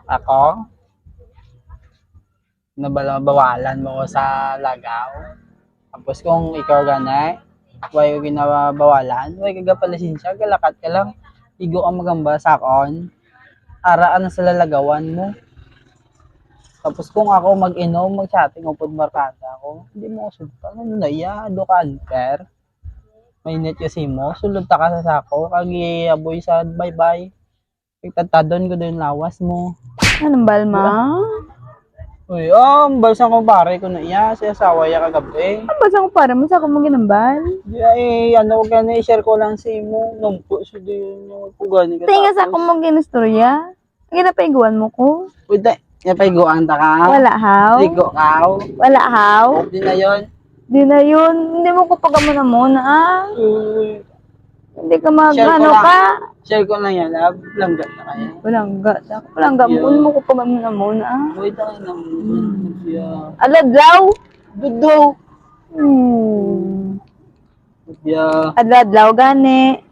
Ako? Nabawalan mo ko sa lagaw. Tapos kung ikaw gana, way ko ginabawalan, way ka palisensya, galakat ka lang. Igo ka magamba sa akon. Araan na sa lalagawan mo. Tapos kung ako mag-inom, mag-chatting upod markada ako, hindi mo ko sultan. Ano na iya? Do ka unfair? Mainit kasi mo, sulod ta ka sa sako, kagi aboy sa bye-bye. Pagtatadon ko din lawas mo. Anong balma? Uy, balsa ko pare ko na iya, sa asawa ya kagabi. Ang basa ko para mo sa ako maginambal. Di ay, ano ka na, i-share ko lang sa imo. Numpo, so di yun, pugani ka Tinga sa ako maginastorya. Ang ginapaiguan mo ko. Uy, napaiguan ta ka? Wala haw. Ligo ka? Wala haw. Di na yun. Di na yun. Hindi mo ko pagamon na muna ah. Uy, Hindi ka mag Share ko ano lang. ka. share ko lang yan, love. Langgat na kayo. Palangga. Palangga mo. Yeah. Hindi mo ko pagamon na muna ah. Uy, tayo na mo. Aladlaw. Dudo. Hmm. Yeah. Aladlaw gani.